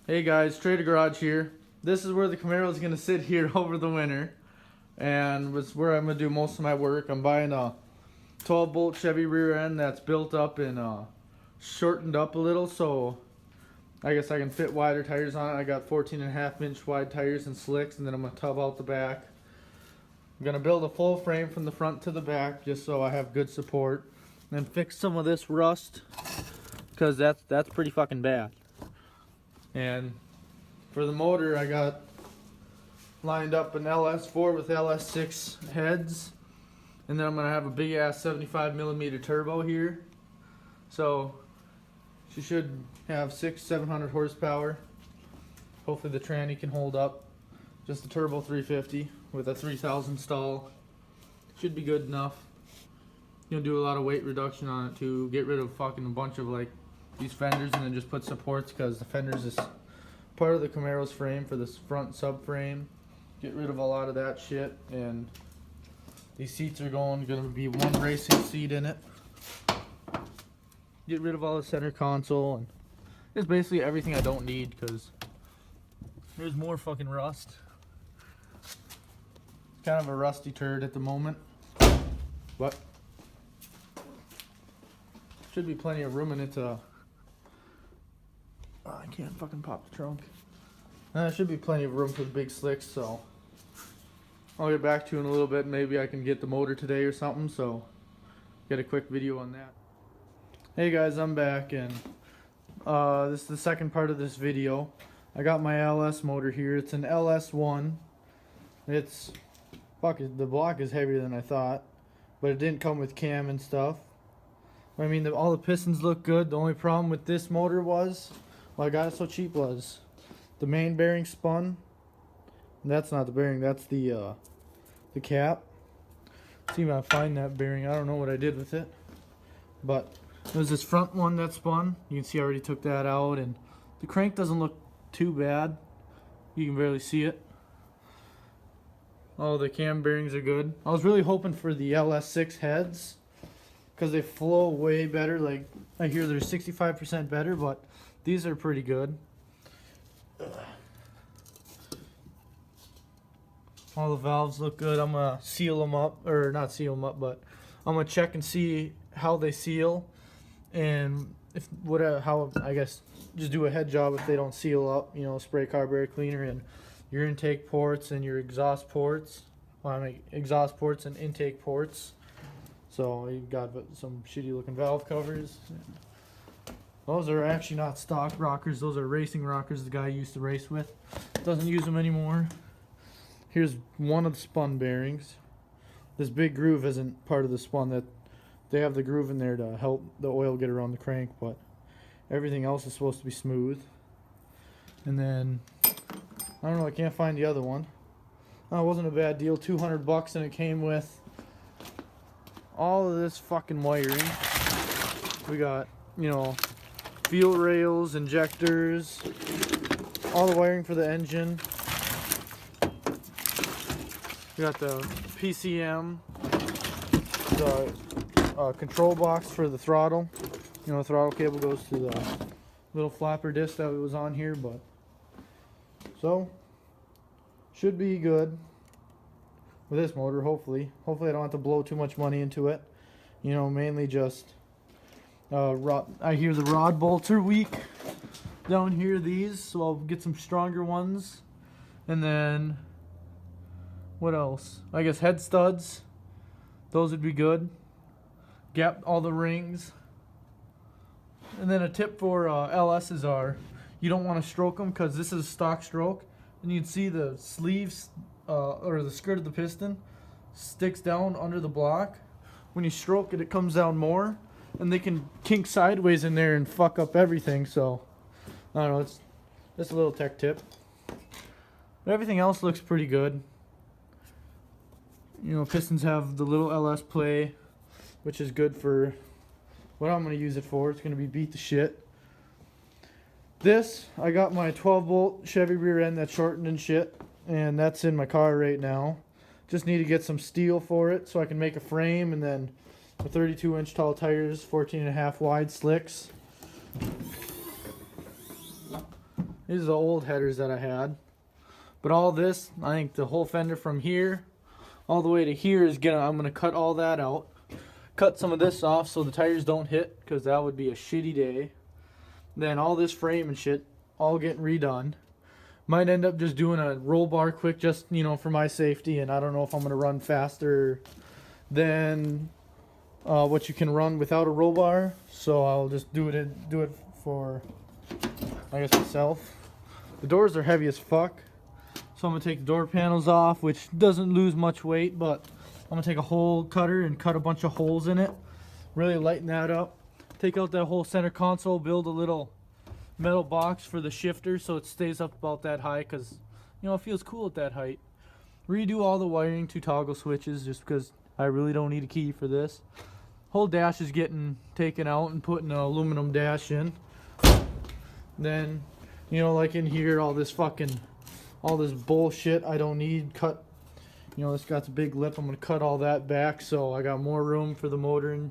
Hey guys, Trader Garage here. This is where the Camaro is going to sit here over the winter. And it's where I'm going to do most of my work. I'm buying a 12-bolt Chevy rear end that's built up and shortened up a little, so I guess I can fit wider tires on it. I got 14.5-inch wide tires and slicks, and then I'm going to tub out the back. I'm going to build a full frame from the front to the back just so I have good support. And then fix some of this rust, because that's pretty fucking bad. And for the motor, I got lined up an Ls4 with Ls6 heads, and then I'm gonna have a big ass 75mm turbo here, so she should have 600-700 horsepower. Hopefully the tranny can hold up. Just a turbo 350 with a 3000 stall should be good enough. You'll do a lot of weight reduction on it to get rid of fucking a bunch of like these fenders, and then just put supports, because the fenders is part of the Camaro's frame for this front subframe. Get rid of a lot of that shit, and these seats are gonna be one racing seat in it. Get rid of all the center console, and it's basically everything I don't need, because there's more fucking rust. It's kind of a rusty turd at the moment, but should be plenty of room in it to I can't fucking pop the trunk. There should be plenty of room for the big slicks, so I'll get back to you in a little bit. Maybe I can get the motor today or something, so get a quick video on that. Hey guys, I'm back, and this is the second part of this video. I got my LS motor here. It's an LS1. It's the block is heavier than I thought, but it didn't come with cam and stuff. I mean, all the pistons look good. The only problem with this motor was, well, I got it so cheap, was the main bearing spun. And that's not the bearing, that's the cap. Let's see if I find that bearing. I don't know what I did with it, but it was this front one that spun. You can see I already took that out, and the crank doesn't look too bad. You can barely see it. All the cam bearings are good. I was really hoping for the LS6 heads, because they flow way better. Like, I hear they're 65% better, but these are pretty good. All the valves look good. I'm gonna seal them up, or not seal them up, but I'm gonna check and see how they seal, and if how I guess just do a head job if they don't seal up. You know, spray carburetor cleaner in your intake ports and your exhaust ports. Well, I mean exhaust ports and intake ports. So you got some shitty looking valve covers. Those are actually not stock rockers. Those are racing rockers the guy used to race with. Doesn't use them anymore. Here's one of the spun bearings. This big groove isn't part of the spun. That they have the groove in there to help the oil get around the crank, but everything else is supposed to be smooth. And then I don't know, I can't find the other one. Oh, it wasn't a bad deal. $200, and it came with all of this fucking wiring. We got, you know, fuel rails, injectors, all the wiring for the engine. We got the PCM, the control box for the throttle. You know, the throttle cable goes to the little flapper disc that was on here, but so should be good with this motor, hopefully. Hopefully I don't have to blow too much money into it. You know, mainly just I hear the rod bolts are weak down here, these, so I'll get some stronger ones. And then what else? I guess head studs, those would be good. Gap all the rings. And then a tip for LS's are, you don't want to stroke them, because this is a stock stroke, and you can see the sleeves or the skirt of the piston sticks down under the block. When you stroke it, it comes down more, and they can kink sideways in there and fuck up everything. So I don't know, it's just a little tech tip. But everything else looks pretty good. You know, pistons have the little LS play, which is good for what I'm going to use it for. It's going to be beat the shit. This, I got my 12-bolt Chevy rear end that's shortened and shit, and that's in my car right now. Just need to get some steel for it so I can make a frame, and then the 32-inch tall tires, 14.5 wide slicks. These are the old headers that I had. But all this, I think the whole fender from here all the way to here is I'm gonna cut all that out. Cut some of this off so the tires don't hit, because that would be a shitty day. Then all this frame and shit all getting redone. Might end up just doing a roll bar quick, just, you know, for my safety, and I don't know if I'm gonna run faster than what you can run without a roll bar, so I'll just do it for, I guess, myself. The doors are heavy as fuck, so I'm gonna take the door panels off, which doesn't lose much weight, but I'm gonna take a hole cutter and cut a bunch of holes in it, really lighten that up. Take out that whole center console, build a little metal box for the shifter so it stays up about that high, because, you know, it feels cool at that height. Redo all the wiring, 2 toggle switches, just because I really don't need a key for this. Whole dash is getting taken out and putting an aluminum dash in. Then, you know, like in here, all this bullshit I don't need, cut. You know, this got the big lip, I'm gonna cut all that back so I got more room for the motor. And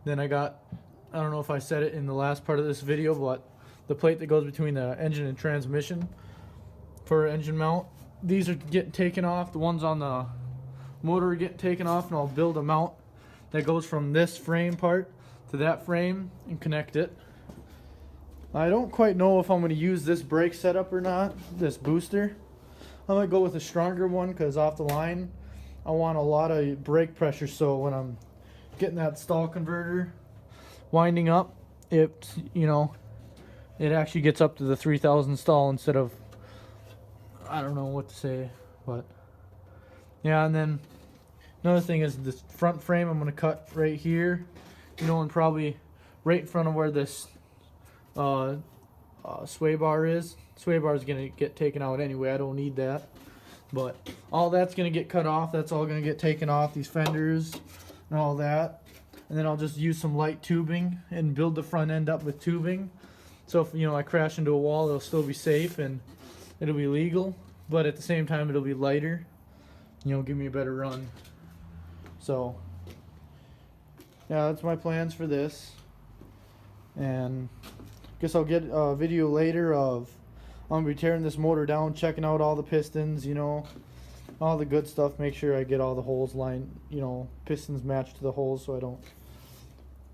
then I got, I don't know if I said it in the last part of this video, but the plate that goes between the engine and transmission for engine mount, these are getting taken off. The ones on the motor are getting taken off, and I'll build a mount that goes from this frame part to that frame and connect it. I don't quite know if I'm going to use this brake setup or not, this booster. I might go with a stronger one, because off the line I want a lot of brake pressure, so when I'm getting that stall converter winding up, it, you know, it actually gets up to the 3000 stall instead of, I don't know what to say, but yeah. And then another thing is this front frame I'm going to cut right here, you know, and probably right in front of where this sway bar is. Sway bar is going to get taken out anyway, I don't need that, but all that's going to get cut off. That's all going to get taken off, these fenders and all that. And then I'll just use some light tubing and build the front end up with tubing, so if, you know, I crash into a wall, it'll still be safe and it'll be legal, but at the same time it'll be lighter, you know, give me a better run. So yeah, that's my plans for this. And guess I'll get a video later of, I'm gonna be tearing this motor down, checking out all the pistons, you know, all the good stuff. Make sure I get all the holes lined, you know, pistons matched to the holes so I don't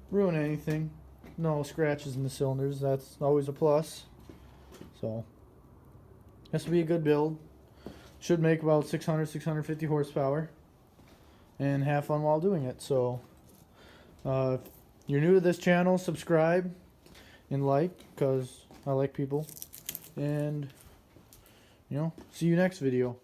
ruin anything. No scratches in the cylinders, that's always a plus. So this will be a good build. Should make about 650 horsepower and have fun while doing it. So if you're new to this channel, subscribe and like, because I like people. And, you know, see you next video.